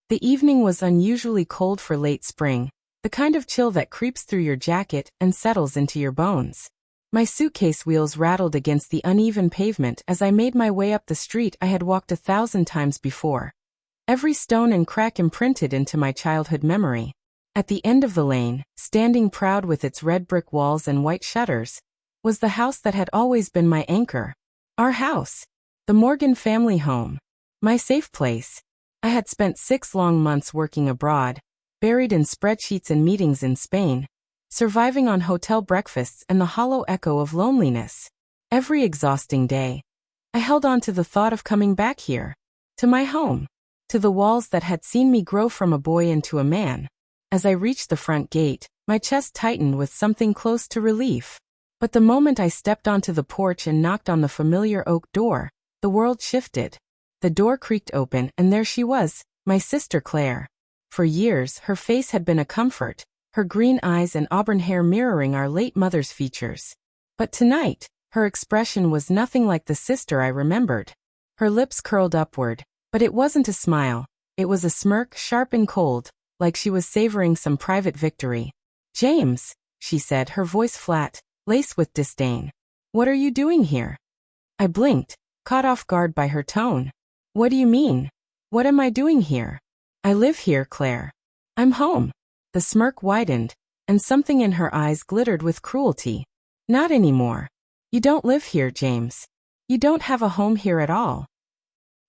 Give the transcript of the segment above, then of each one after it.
The evening was unusually cold for late spring, the kind of chill that creeps through your jacket and settles into your bones. My suitcase wheels rattled against the uneven pavement as I made my way up the street I had walked 1,000 times before. Every stone and crack imprinted into my childhood memory. At the end of the lane, standing proud with its red brick walls and white shutters, was the house that had always been my anchor. Our house. The Morgan family home. My safe place. I had spent 6 long months working abroad, buried in spreadsheets and meetings in Spain, surviving on hotel breakfasts and the hollow echo of loneliness. Every exhausting day, I held on to the thought of coming back here, to my home, to the walls that had seen me grow from a boy into a man. As I reached the front gate, my chest tightened with something close to relief. But the moment I stepped onto the porch and knocked on the familiar oak door, the world shifted. The door creaked open and there she was, my sister Claire. For years, her face had been a comfort, her green eyes and auburn hair mirroring our late mother's features. But tonight, her expression was nothing like the sister I remembered. Her lips curled upward, but it wasn't a smile. It was a smirk, sharp and cold, like she was savoring some private victory. "James," she said, her voice flat, laced with disdain. "What are you doing here?" I blinked, caught off guard by her tone. "What do you mean? What am I doing here?" "I live here, Claire. I'm home." The smirk widened, and something in her eyes glittered with cruelty. "Not anymore. You don't live here, James. You don't have a home here at all."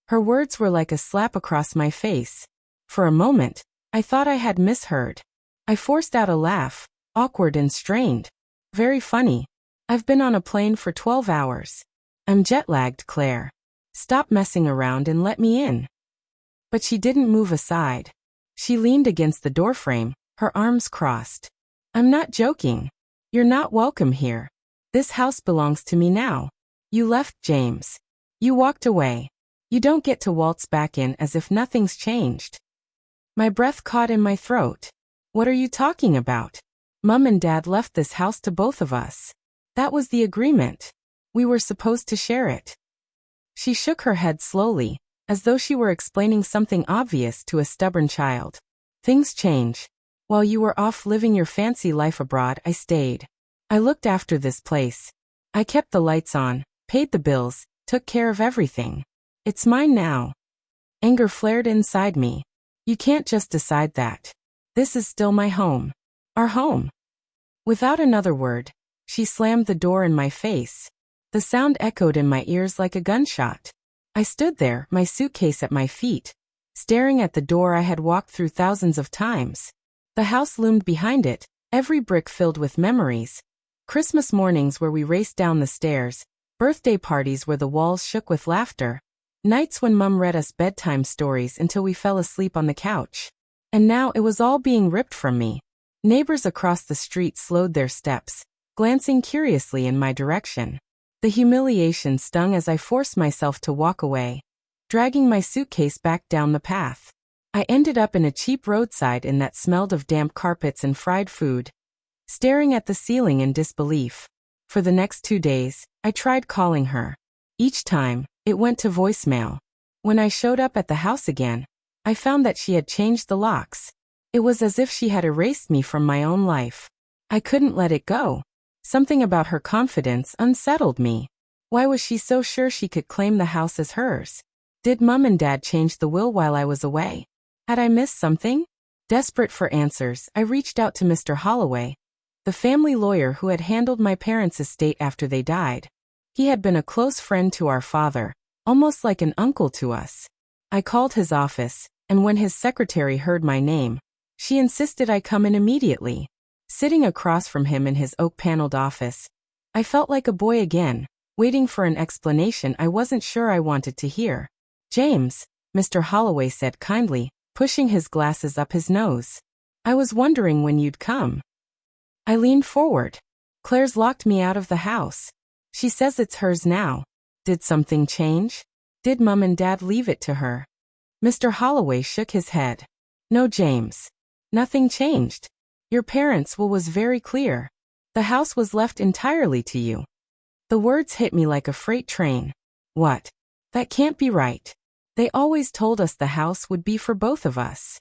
Her words were like a slap across my face. For a moment, I thought I had misheard. I forced out a laugh, awkward and strained. "Very funny. I've been on a plane for 12 hours. I'm jet-lagged, Claire. Stop messing around and let me in." But she didn't move aside. She leaned against the doorframe, her arms crossed. "I'm not joking. You're not welcome here. This house belongs to me now. You left, James. You walked away. You don't get to waltz back in as if nothing's changed." My breath caught in my throat. "What are you talking about? Mum and Dad left this house to both of us. That was the agreement. We were supposed to share it." She shook her head slowly, as though she were explaining something obvious to a stubborn child. "Things change. While you were off living your fancy life abroad, I stayed. I looked after this place. I kept the lights on, paid the bills, took care of everything. It's mine now." Anger flared inside me. "You can't just decide that. This is still my home. Our home." Without another word, she slammed the door in my face. The sound echoed in my ears like a gunshot. I stood there, my suitcase at my feet, staring at the door I had walked through thousands of times. The house loomed behind it, every brick filled with memories. Christmas mornings where we raced down the stairs, birthday parties where the walls shook with laughter, nights when Mum read us bedtime stories until we fell asleep on the couch. And now it was all being ripped from me. Neighbors across the street slowed their steps, glancing curiously in my direction. The humiliation stung as I forced myself to walk away, dragging my suitcase back down the path. I ended up in a cheap roadside inn that smelled of damp carpets and fried food, staring at the ceiling in disbelief. For the next 2 days, I tried calling her. Each time, it went to voicemail. When I showed up at the house again, I found that she had changed the locks. It was as if she had erased me from my own life. I couldn't let it go. Something about her confidence unsettled me. Why was she so sure she could claim the house as hers? Did Mum and Dad change the will while I was away? Had I missed something? Desperate for answers, I reached out to Mr. Holloway, the family lawyer who had handled my parents' estate after they died. He had been a close friend to our father, almost like an uncle to us. I called his office, and when his secretary heard my name, she insisted I come in immediately. Sitting across from him in his oak-paneled office, I felt like a boy again, waiting for an explanation I wasn't sure I wanted to hear. "James," Mr. Holloway said kindly, pushing his glasses up his nose. "I was wondering when you'd come." I leaned forward. "Claire's locked me out of the house. She says it's hers now. Did something change? Did Mum and Dad leave it to her?" Mr. Holloway shook his head. "No, James. Nothing changed. Your parents' will was very clear. The house was left entirely to you." The words hit me like a freight train. "What? That can't be right. They always told us the house would be for both of us.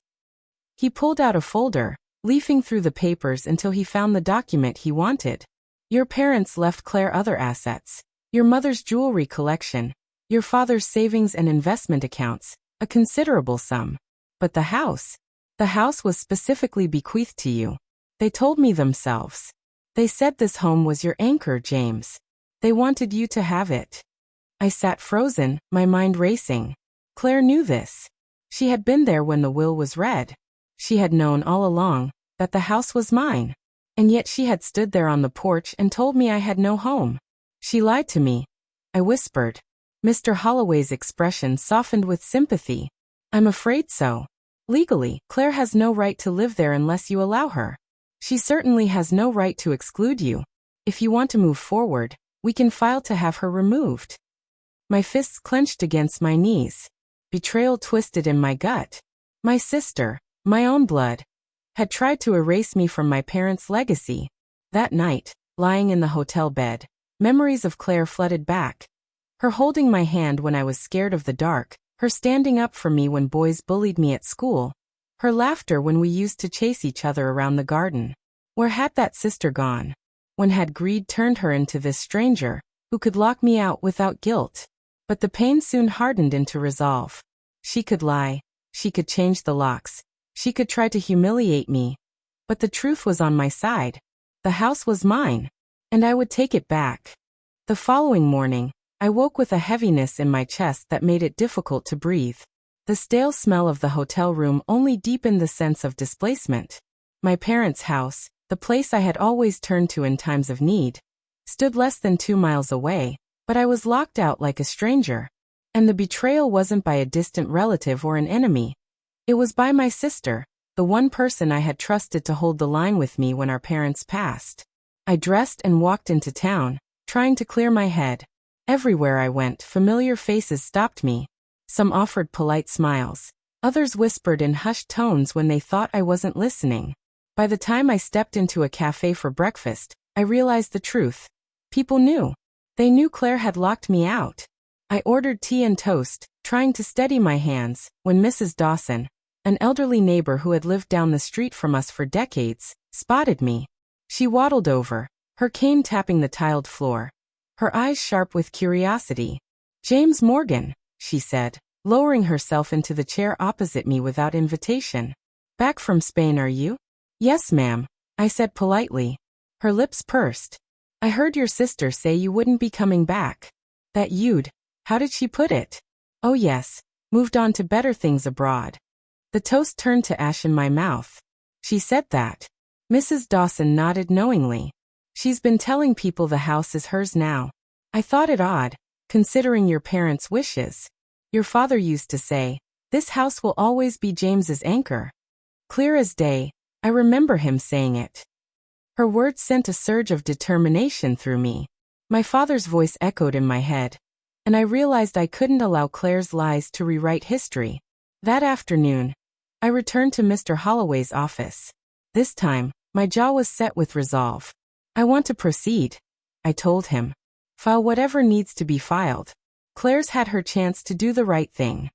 He pulled out a folder, leafing through the papers until he found the document he wanted. Your parents left Claire other assets. Your mother's jewelry collection. Your father's savings and investment accounts, a considerable sum. But the house was specifically bequeathed to you. They told me themselves. They said this home was your anchor, James. They wanted you to have it. I sat frozen, my mind racing. Claire knew this. She had been there when the will was read. She had known all along that the house was mine. And yet she had stood there on the porch and told me I had no home. She lied to me. I whispered. Mr. Holloway's expression softened with sympathy. I'm afraid so. Legally, Claire has no right to live there unless you allow her. She certainly has no right to exclude you. If you want to move forward, we can file to have her removed. My fists clenched against my knees. Betrayal twisted in my gut. My sister, my own blood, had tried to erase me from my parents' legacy. That night, lying in the hotel bed, memories of Claire flooded back. Her holding my hand when I was scared of the dark, her standing up for me when boys bullied me at school, her laughter when we used to chase each other around the garden. Where had that sister gone? When had greed turned her into this stranger, who could lock me out without guilt? But the pain soon hardened into resolve. She could lie. She could change the locks. She could try to humiliate me. But the truth was on my side. The house was mine. And I would take it back. The following morning, I woke with a heaviness in my chest that made it difficult to breathe. The stale smell of the hotel room only deepened the sense of displacement. My parents' house, the place I had always turned to in times of need, stood less than 2 miles away, but I was locked out like a stranger. And the betrayal wasn't by a distant relative or an enemy. It was by my sister, the one person I had trusted to hold the line with me when our parents passed. I dressed and walked into town, trying to clear my head. Everywhere I went, familiar faces stopped me. Some offered polite smiles. Others whispered in hushed tones when they thought I wasn't listening. By the time I stepped into a cafe for breakfast, I realized the truth. People knew. They knew Claire had locked me out. I ordered tea and toast, trying to steady my hands, when Mrs. Dawson, an elderly neighbor who had lived down the street from us for decades, spotted me. She waddled over, her cane tapping the tiled floor, her eyes sharp with curiosity. "James Morgan," she said, lowering herself into the chair opposite me without invitation. "Back from Spain, are you?" "Yes, ma'am," I said politely. Her lips pursed. "I heard your sister say you wouldn't be coming back. That you'd," how did she put it? "Oh yes, moved on to better things abroad." The toast turned to ash in my mouth. "She said that." Mrs. Dawson nodded knowingly. "She's been telling people the house is hers now. I thought it odd, considering your parents' wishes. Your father used to say, 'This house will always be James's anchor.' Clear as day, I remember him saying it." Her words sent a surge of determination through me. My father's voice echoed in my head, and I realized I couldn't allow Claire's lies to rewrite history. That afternoon, I returned to Mr. Holloway's office. This time, my jaw was set with resolve. "I want to proceed," I told him. "File whatever needs to be filed. Claire's had her chance to do the right thing."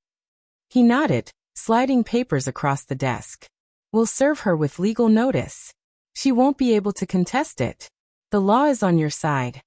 He nodded, sliding papers across the desk. "We'll serve her with legal notice. She won't be able to contest it. The law is on your side."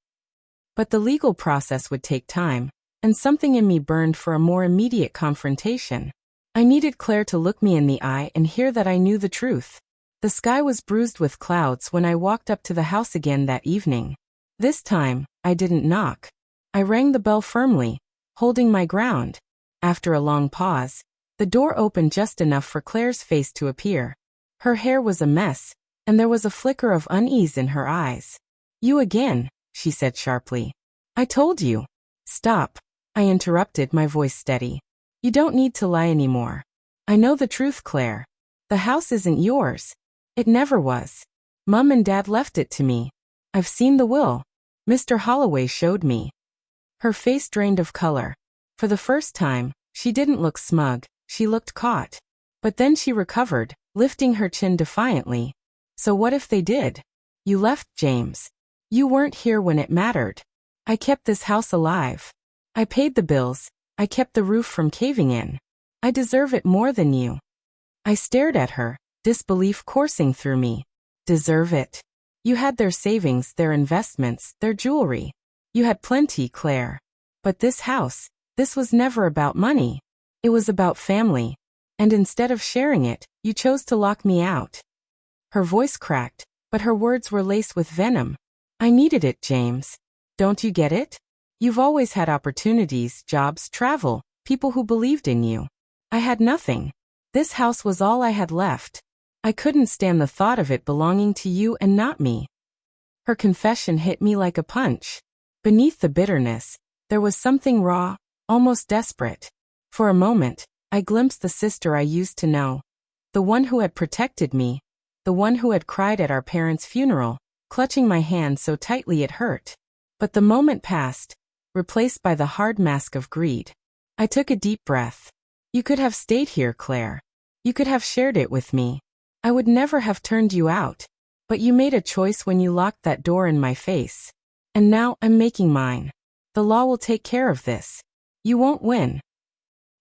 But the legal process would take time, and something in me burned for a more immediate confrontation. I needed Claire to look me in the eye and hear that I knew the truth. The sky was bruised with clouds when I walked up to the house again that evening. This time, I didn't knock. I rang the bell firmly, holding my ground. After a long pause, the door opened just enough for Claire's face to appear. Her hair was a mess, and there was a flicker of unease in her eyes. "You again," she said sharply. "I told you." "Stop," I interrupted, my voice steady. "You don't need to lie anymore. I know the truth, Claire. The house isn't yours. It never was. Mum and Dad left it to me. I've seen the will. Mr. Holloway showed me." Her face drained of color. For the first time, she didn't look smug, she looked caught. But then she recovered, lifting her chin defiantly. "So what if they did? You left, James. You weren't here when it mattered. I kept this house alive. I paid the bills, I kept the roof from caving in. I deserve it more than you. I stared at her, disbelief coursing through me. Deserve it? You had their savings, their investments, their jewelry. You had plenty, Claire. But this house, this was never about money. It was about family. And instead of sharing it, you chose to lock me out. Her voice cracked, but her words were laced with venom. I needed it, James. Don't you get it? You've always had opportunities, jobs, travel, people who believed in you. I had nothing. This house was all I had left. I couldn't stand the thought of it belonging to you and not me. Her confession hit me like a punch. Beneath the bitterness, there was something raw, almost desperate. For a moment, I glimpsed the sister I used to know. The one who had protected me. The one who had cried at our parents' funeral, clutching my hand so tightly it hurt. But the moment passed, replaced by the hard mask of greed. I took a deep breath. You could have stayed here, Claire. You could have shared it with me. I would never have turned you out. But you made a choice when you locked that door in my face. And now I'm making mine. The law will take care of this. You won't win.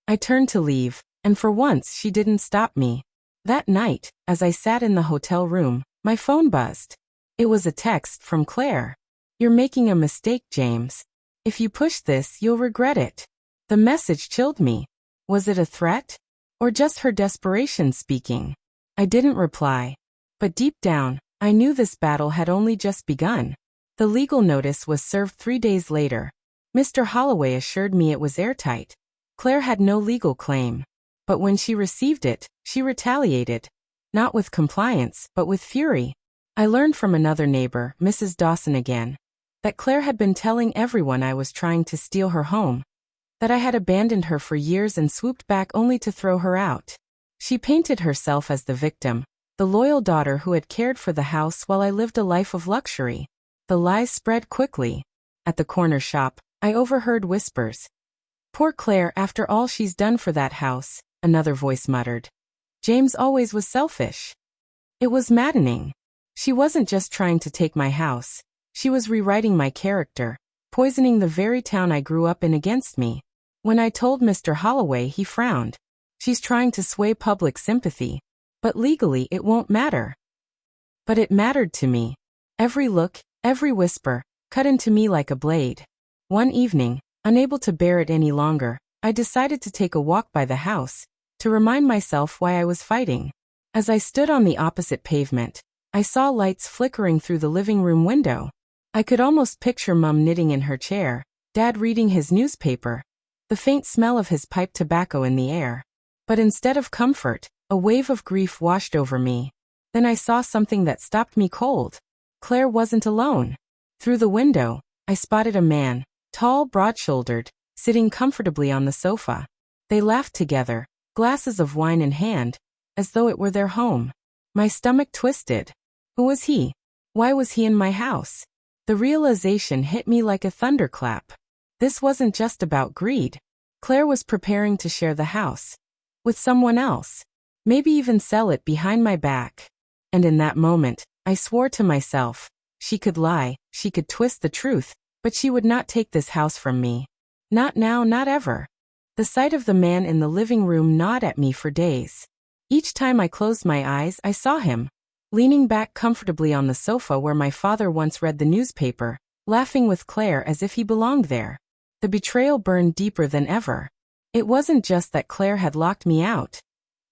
I turned to leave, and for once she didn't stop me. That night, as I sat in the hotel room, my phone buzzed. It was a text from Claire. You're making a mistake, James. If you push this, you'll regret it. The message chilled me. Was it a threat? Or just her desperation speaking? I didn't reply. But deep down, I knew this battle had only just begun. The legal notice was served 3 days later. Mr. Holloway assured me it was airtight. Claire had no legal claim. But when she received it, she retaliated. Not with compliance, but with fury. I learned from another neighbor, Mrs. Dawson again, that Claire had been telling everyone I was trying to steal her home. That I had abandoned her for years and swooped back only to throw her out. She painted herself as the victim, the loyal daughter who had cared for the house while I lived a life of luxury. The lies spread quickly. At the corner shop, I overheard whispers. Poor Claire, after all she's done for that house, another voice muttered. James always was selfish. It was maddening. She wasn't just trying to take my house. She was rewriting my character, poisoning the very town I grew up in against me. When I told Mr. Holloway, he frowned. She's trying to sway public sympathy. But legally it won't matter. But it mattered to me. Every look, every whisper, cut into me like a blade. One evening, unable to bear it any longer, I decided to take a walk by the house, to remind myself why I was fighting. As I stood on the opposite pavement, I saw lights flickering through the living room window. I could almost picture Mum knitting in her chair, Dad reading his newspaper, the faint smell of his pipe tobacco in the air. But instead of comfort, a wave of grief washed over me. Then I saw something that stopped me cold. Claire wasn't alone. Through the window, I spotted a man, tall, broad-shouldered, sitting comfortably on the sofa. They laughed together, glasses of wine in hand, as though it were their home. My stomach twisted. Who was he? Why was he in my house? The realization hit me like a thunderclap. This wasn't just about greed. Claire was preparing to share the house. With someone else. Maybe even sell it behind my back. And in that moment, I swore to myself, she could lie, she could twist the truth, but she would not take this house from me. Not now, not ever. The sight of the man in the living room gnawed at me for days. Each time I closed my eyes, I saw him, leaning back comfortably on the sofa where my father once read the newspaper, laughing with Claire as if he belonged there. The betrayal burned deeper than ever. It wasn't just that Claire had locked me out.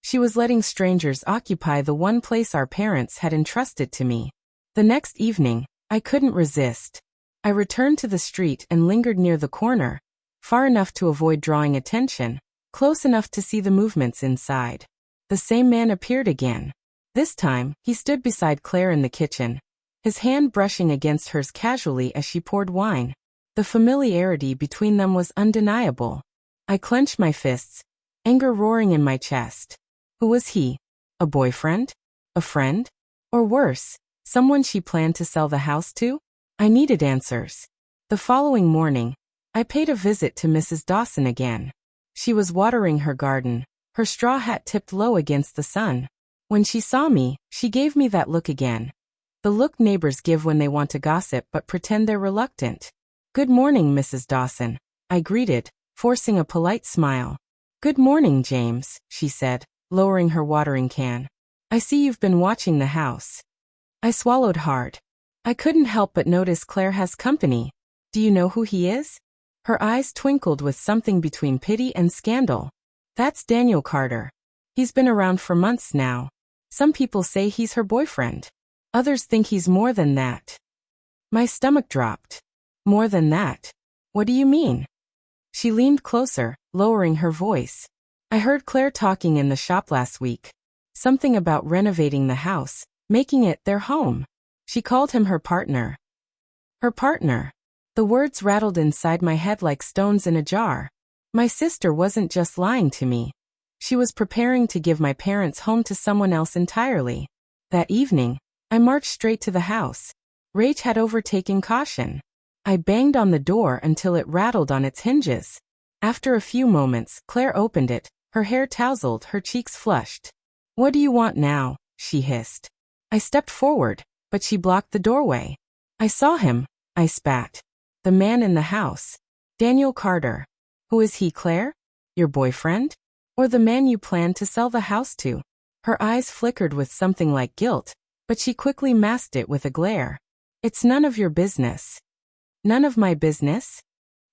She was letting strangers occupy the one place our parents had entrusted to me. The next evening, I couldn't resist. I returned to the street and lingered near the corner, far enough to avoid drawing attention, close enough to see the movements inside. The same man appeared again. This time, he stood beside Claire in the kitchen, his hand brushing against hers casually as she poured wine. The familiarity between them was undeniable. I clenched my fists, anger roaring in my chest. Who was he? A boyfriend? A friend? Or worse, someone she planned to sell the house to? I needed answers. The following morning, I paid a visit to Mrs. Dawson again. She was watering her garden, her straw hat tipped low against the sun. When she saw me, she gave me that look again. The look neighbors give when they want to gossip but pretend they're reluctant. Good morning, Mrs. Dawson, I greeted, forcing a polite smile. "Good morning, James," she said, lowering her watering can. "I see you've been watching the house." I swallowed hard. I couldn't help but notice Claire has company. "Do you know who he is?" Her eyes twinkled with something between pity and scandal. "That's Daniel Carter. He's been around for months now. Some people say he's her boyfriend. Others think he's more than that." My stomach dropped. "More than that? What do you mean?" She leaned closer, lowering her voice. "I heard Claire talking in the shop last week. Something about renovating the house, making it their home. She called him her partner." Her partner. The words rattled inside my head like stones in a jar. My sister wasn't just lying to me. She was preparing to give my parents' home to someone else entirely. That evening, I marched straight to the house. Rage had overtaken caution. I banged on the door until it rattled on its hinges. After a few moments, Claire opened it, her hair tousled, her cheeks flushed. "What do you want now?" she hissed. I stepped forward, but she blocked the doorway. "I saw him," I spat. "The man in the house. Daniel Carter." "Who is he, Claire? Your boyfriend? Or the man you planned to sell the house to?" Her eyes flickered with something like guilt, but she quickly masked it with a glare. "It's none of your business." "None of my business?"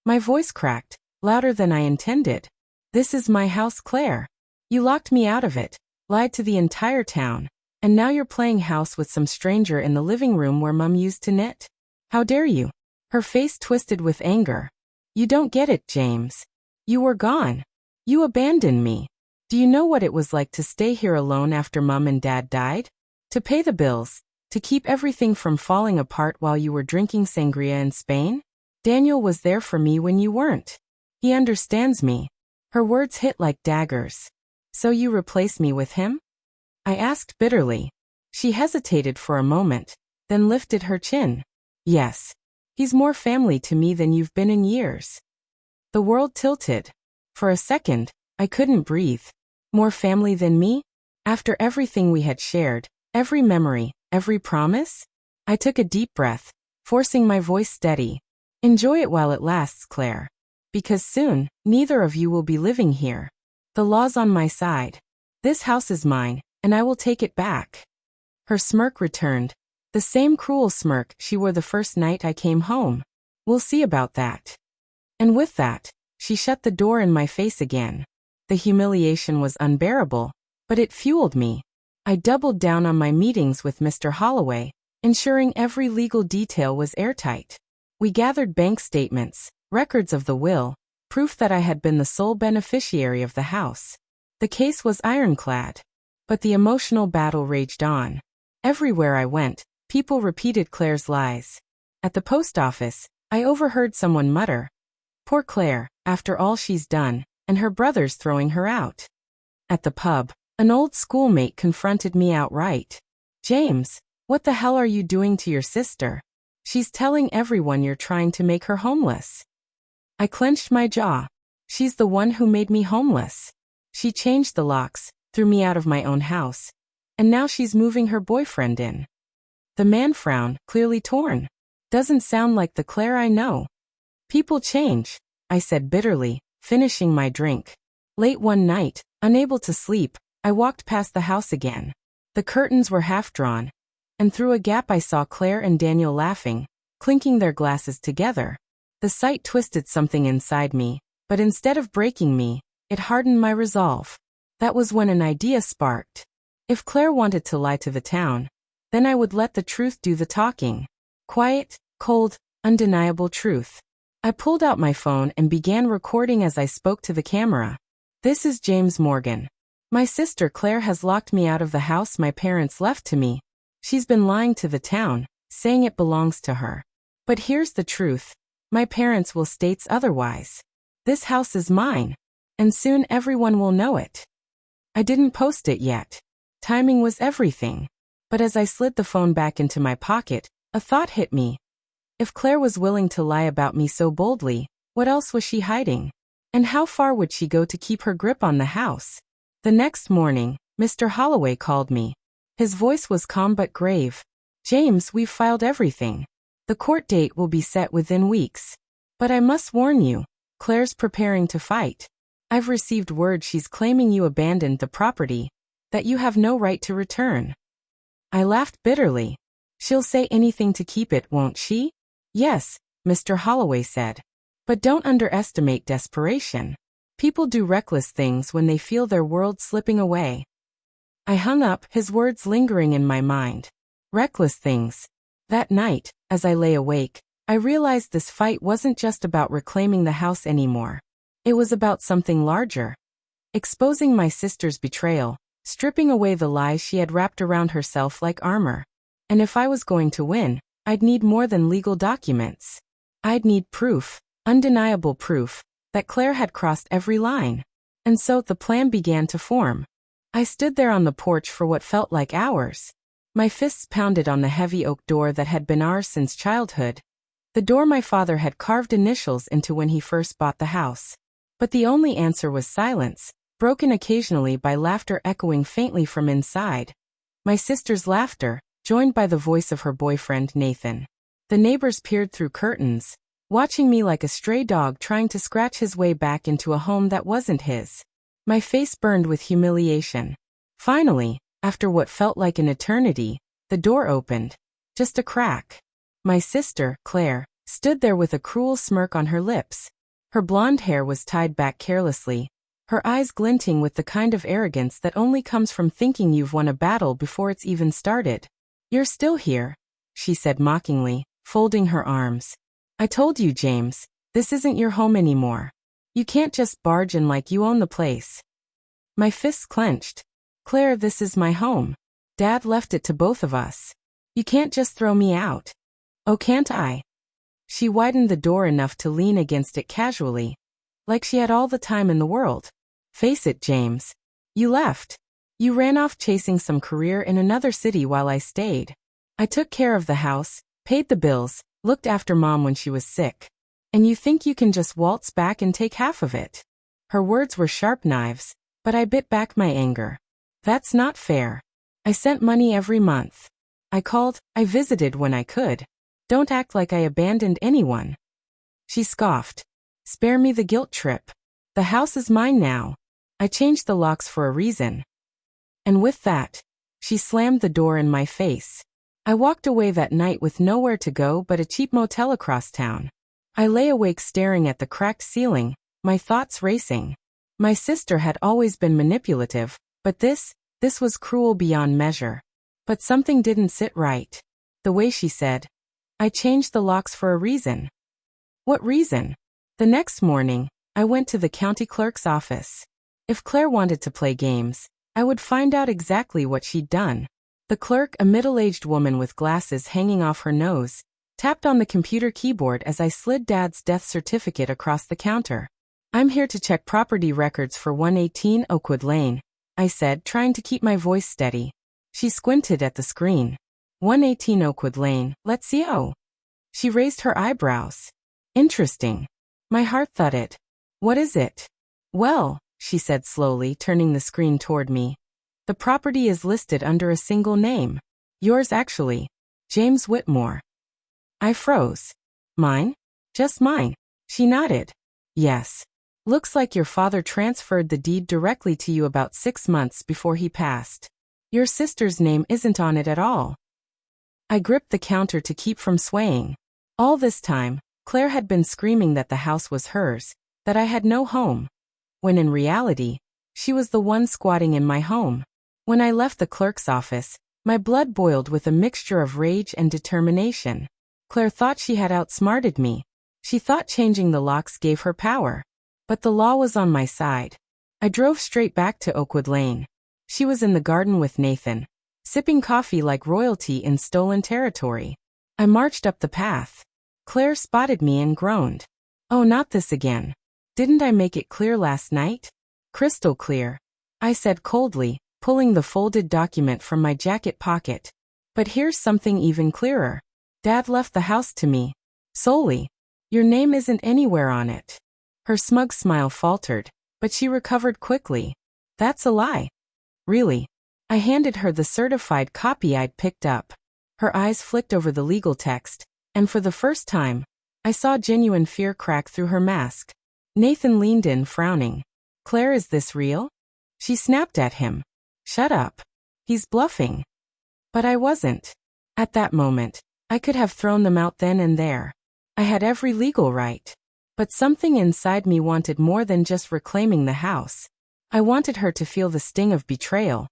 My voice cracked, louder than I intended. "This is my house, Claire. You locked me out of it, lied to the entire town, and now you're playing house with some stranger in the living room where Mum used to knit. How dare you?" Her face twisted with anger. "You don't get it, James. You were gone. You abandoned me. Do you know what it was like to stay here alone after Mum and Dad died? To pay the bills, to keep everything from falling apart while you were drinking sangria in Spain? Daniel was there for me when you weren't. He understands me." Her words hit like daggers. "So you replace me with him?" I asked bitterly. She hesitated for a moment, then lifted her chin. "Yes. He's more family to me than you've been in years." The world tilted. For a second, I couldn't breathe. More family than me? After everything we had shared, every memory, every promise? I took a deep breath, forcing my voice steady. "Enjoy it while it lasts, Claire. Because soon, neither of you will be living here. The law's on my side. This house is mine, and I will take it back." Her smirk returned. The same cruel smirk she wore the first night I came home. "We'll see about that." And with that, she shut the door in my face again. The humiliation was unbearable, but it fueled me. I doubled down on my meetings with Mr. Holloway, ensuring every legal detail was airtight. We gathered bank statements, records of the will, proof that I had been the sole beneficiary of the house. The case was ironclad. But the emotional battle raged on. Everywhere I went, people repeated Claire's lies. At the post office, I overheard someone mutter, "Poor Claire, after all she's done, and her brothers throwing her out." At the pub, an old schoolmate confronted me outright. "James, what the hell are you doing to your sister? She's telling everyone you're trying to make her homeless." I clenched my jaw. She's the one who made me homeless. She changed the locks, threw me out of my own house, and now she's moving her boyfriend in. The man frowned, clearly torn. "Doesn't sound like the Claire I know." "People change," I said bitterly, finishing my drink. Late one night, unable to sleep, I walked past the house again. The curtains were half drawn, and through a gap I saw Claire and Daniel laughing, clinking their glasses together. The sight twisted something inside me, but instead of breaking me, it hardened my resolve. That was when an idea sparked. If Claire wanted to lie to the town, then I would let the truth do the talking. Quiet, cold, undeniable truth. I pulled out my phone and began recording as I spoke to the camera. "This is James Morgan. My sister Claire has locked me out of the house my parents left to me. She's been lying to the town, saying it belongs to her. But here's the truth. My parents will state otherwise. This house is mine, and soon everyone will know it." I didn't post it yet. Timing was everything. But as I slid the phone back into my pocket, a thought hit me. If Claire was willing to lie about me so boldly, what else was she hiding? And how far would she go to keep her grip on the house? The next morning, Mr. Holloway called me. His voice was calm but grave. "James, we've filed everything. The court date will be set within weeks. But I must warn you, Claire's preparing to fight. I've received word she's claiming you abandoned the property, that you have no right to return. I laughed bitterly. She'll say anything to keep it, won't she? Yes, Mr. Holloway said. But don't underestimate desperation. People do reckless things when they feel their world slipping away. I hung up, his words lingering in my mind. Reckless things. That night, as I lay awake, I realized this fight wasn't just about reclaiming the house anymore. It was about something larger. Exposing my sister's betrayal, stripping away the lies she had wrapped around herself like armor. And if I was going to win, I'd need more than legal documents. I'd need proof, undeniable proof, that Claire had crossed every line. And so the plan began to form. I stood there on the porch for what felt like hours. My fists pounded on the heavy oak door that had been ours since childhood. The door my father had carved initials into when he first bought the house. But the only answer was silence, broken occasionally by laughter echoing faintly from inside. My sister's laughter, joined by the voice of her boyfriend Nathan. The neighbors peered through curtains, watching me like a stray dog trying to scratch his way back into a home that wasn't his. My face burned with humiliation. Finally, after what felt like an eternity, the door opened. Just a crack. My sister, Claire, stood there with a cruel smirk on her lips. Her blonde hair was tied back carelessly, her eyes glinting with the kind of arrogance that only comes from thinking you've won a battle before it's even started. You're still here, she said mockingly, folding her arms. I told you, James, this isn't your home anymore. You can't just barge in like you own the place. My fists clenched. Claire, this is my home. Dad left it to both of us. You can't just throw me out. Oh, can't I? She widened the door enough to lean against it casually, like she had all the time in the world. Face it, James. You left. You ran off chasing some career in another city while I stayed. I took care of the house, paid the bills, looked after Mom when she was sick. And you think you can just waltz back and take half of it? Her words were sharp knives, but I bit back my anger. That's not fair. I sent money every month. I called, I visited when I could. Don't act like I abandoned anyone. She scoffed. Spare me the guilt trip. The house is mine now. I changed the locks for a reason. And with that, she slammed the door in my face. I walked away that night with nowhere to go but a cheap motel across town. I lay awake staring at the cracked ceiling, my thoughts racing. My sister had always been manipulative, but this was cruel beyond measure. But something didn't sit right. The way she said, I changed the locks for a reason. What reason? The next morning, I went to the county clerk's office. If Claire wanted to play games, I would find out exactly what she'd done. The clerk, a middle-aged woman with glasses hanging off her nose, tapped on the computer keyboard as I slid Dad's death certificate across the counter. I'm here to check property records for 118 Oakwood Lane, I said, trying to keep my voice steady. She squinted at the screen. 118 Oakwood Lane, let's see. Oh. She raised her eyebrows. Interesting. My heart thudded. What is it? Well, she said slowly, turning the screen toward me. The property is listed under a single name. Yours actually. James Whitmore. I froze. Mine? Just mine. She nodded. Yes. Looks like your father transferred the deed directly to you about 6 months before he passed. Your sister's name isn't on it at all. I gripped the counter to keep from swaying. All this time, Claire had been screaming that the house was hers, that I had no home. When in reality, she was the one squatting in my home. When I left the clerk's office, my blood boiled with a mixture of rage and determination. Claire thought she had outsmarted me. She thought changing the locks gave her power. But the law was on my side. I drove straight back to Oakwood Lane. She was in the garden with Nathan, sipping coffee like royalty in stolen territory. I marched up the path. Claire spotted me and groaned. Oh, not this again. Didn't I make it clear last night? Crystal clear, I said coldly, pulling the folded document from my jacket pocket. But here's something even clearer. Dad left the house to me. Solely. Your name isn't anywhere on it. Her smug smile faltered, but she recovered quickly. That's a lie. Really? I handed her the certified copy I'd picked up. Her eyes flicked over the legal text, and for the first time, I saw genuine fear crack through her mask. Nathan leaned in, frowning. Claire, is this real? She snapped at him. Shut up. He's bluffing. But I wasn't. At that moment, I could have thrown them out then and there. I had every legal right. But something inside me wanted more than just reclaiming the house. I wanted her to feel the sting of betrayal.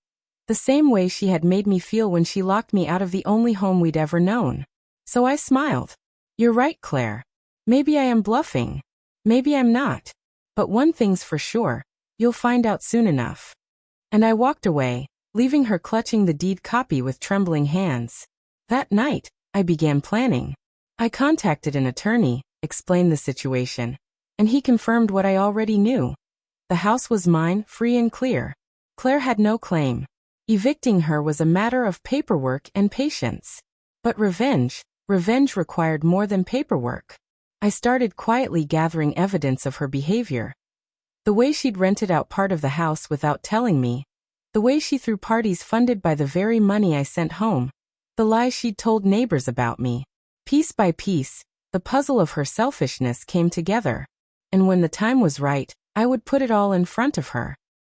The same way she had made me feel when she locked me out of the only home we'd ever known. So I smiled. You're right, Claire. Maybe I am bluffing. Maybe I'm not. But one thing's for sure. You'll find out soon enough. And I walked away, leaving her clutching the deed copy with trembling hands. That night, I began planning. I contacted an attorney, explained the situation, and he confirmed what I already knew. The house was mine, free and clear. Claire had no claim. Evicting her was a matter of paperwork and patience. But revenge required more than paperwork. I started quietly gathering evidence of her behavior. The way she'd rented out part of the house without telling me. The way she threw parties funded by the very money I sent home. The lies she'd told neighbors about me. Piece by piece, the puzzle of her selfishness came together. And when the time was right, I would put it all in front of her.